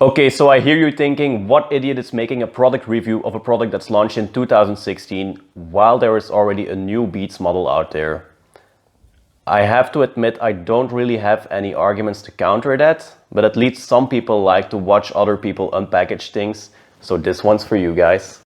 Okay, so I hear you thinking, what idiot is making a product review of a product that's launched in 2016 while there is already a new Beats model out there? I have to admit, I don't really have any arguments to counter that, but at least some people like to watch other people unpackage things, so this one's for you guys.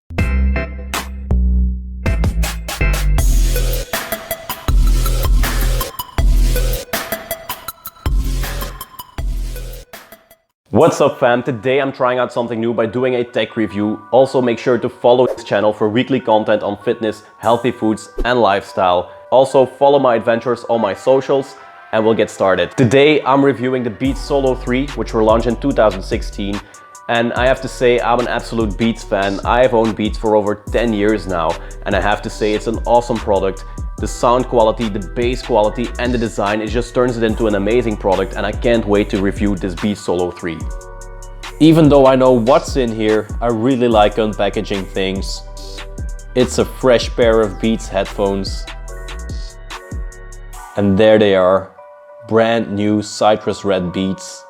What's up fam, today I'm trying out something new by doing a tech review. Also make sure to follow this channel for weekly content on fitness, healthy foods and lifestyle. Also follow my adventures on my socials and we'll get started. Today I'm reviewing the Beats Solo 3, which were launched in 2016. And I have to say I'm an absolute Beats fan. I have owned Beats for over 10 years now and I have to say it's an awesome product. The sound quality, the bass quality and the design, it just turns it into an amazing product and I can't wait to review this Beats Solo 3. Even though I know what's in here, I really like unpackaging things. It's a fresh pair of Beats headphones. And there they are, brand new citrus red Beats.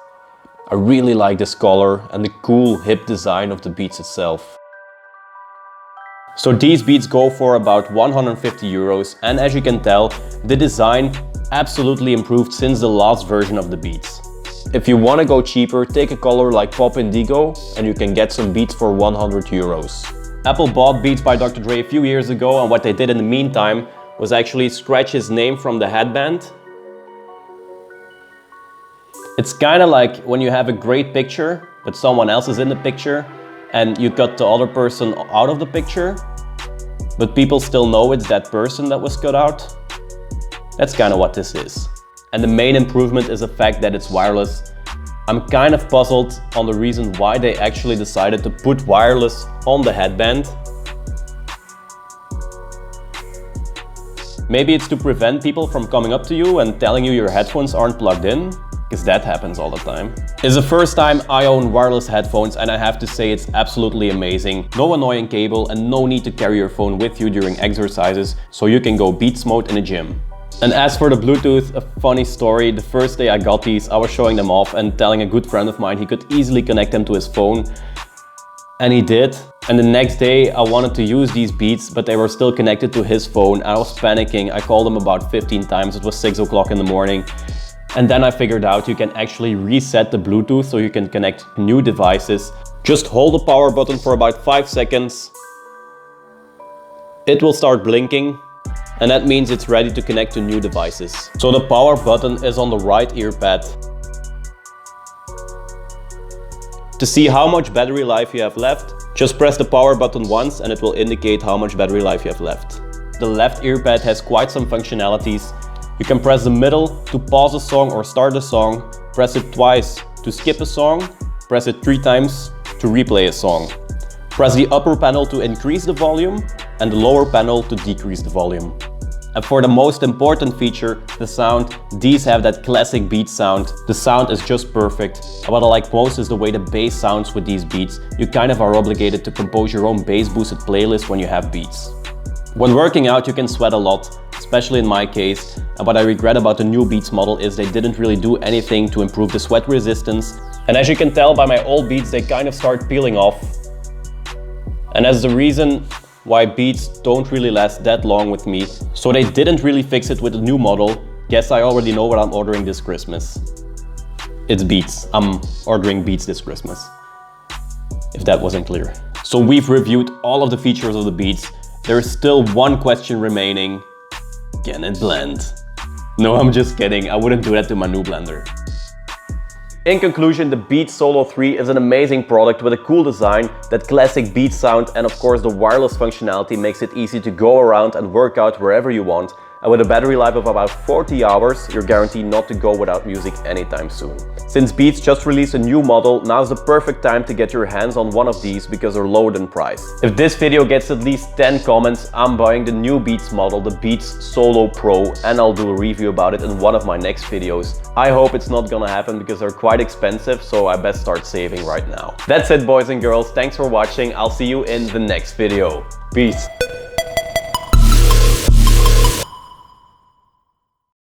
I really like this color and the cool hip design of the Beats itself. So these Beats go for about 150 euros and as you can tell, the design absolutely improved since the last version of the Beats. If you want to go cheaper, take a color like Pop Indigo and you can get some Beats for 100 euros. Apple bought Beats by Dr. Dre a few years ago and what they did in the meantime was actually scratch his name from the headband. It's kind of like when you have a great picture but someone else is in the picture and you cut the other person out of the picture, but people still know it's that person that was cut out. That's kind of what this is. And the main improvement is the fact that it's wireless. I'm kind of puzzled on the reason why they actually decided to put wireless on the headband. Maybe it's to prevent people from coming up to you and telling you your headphones aren't plugged in. Because that happens all the time. It's the first time I own wireless headphones and I have to say it's absolutely amazing. No annoying cable and no need to carry your phone with you during exercises, so you can go Beats mode in the gym. And as for the Bluetooth, a funny story. The first day I got these, I was showing them off and telling a good friend of mine he could easily connect them to his phone. And he did. And the next day I wanted to use these Beats, but they were still connected to his phone. I was panicking. I called him about 15 times. It was 6 o'clock in the morning. And then I figured out you can actually reset the Bluetooth so you can connect new devices. Just hold the power button for about 5 seconds. It will start blinking and that means it's ready to connect to new devices. So the power button is on the right ear pad. To see how much battery life you have left, just press the power button once and it will indicate how much battery life you have left. The left ear pad has quite some functionalities. You can press the middle to pause a song or start a song, press it twice to skip a song, press it 3 times to replay a song. Press the upper panel to increase the volume and the lower panel to decrease the volume. And for the most important feature, the sound, these have that classic Beats sound. The sound is just perfect. And what I like most is the way the bass sounds with these Beats. You kind of are obligated to compose your own bass boosted playlist when you have Beats. When working out, you can sweat a lot, especially in my case. And what I regret about the new Beats model is they didn't really do anything to improve the sweat resistance. And as you can tell by my old Beats, they kind of start peeling off. And that's the reason why Beats don't really last that long with me. So they didn't really fix it with the new model. Guess I already know what I'm ordering this Christmas. It's Beats. I'm ordering Beats this Christmas. If that wasn't clear. So we've reviewed all of the features of the Beats. There's still one question remaining. Can it blend? No, I'm just kidding. I wouldn't do that to my new blender. In conclusion, the Beats Solo 3 is an amazing product with a cool design, that classic Beats sound, and of course the wireless functionality makes it easy to go around and work out wherever you want. And with a battery life of about 40 hours, you're guaranteed not to go without music anytime soon. Since Beats just released a new model, now's the perfect time to get your hands on one of these because they're low in price. If this video gets at least 10 comments, I'm buying the new Beats model, the Beats Solo Pro, and I'll do a review about it in one of my next videos. I hope it's not gonna happen because they're quite expensive, so I best start saving right now. That's it, boys and girls. Thanks for watching. I'll see you in the next video. Peace.